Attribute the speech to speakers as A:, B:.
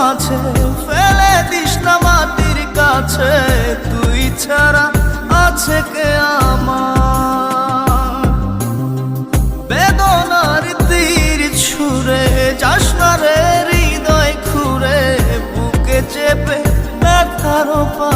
A: মাঝে ফেলে দিস না মাটির কাছে, তুই ছাড়া আছে কে আমার? বেদনার তীর ছুঁড়ে যাস না রে হৃদয় খুঁড়ে, বুকে চেপে ব্যথারও পা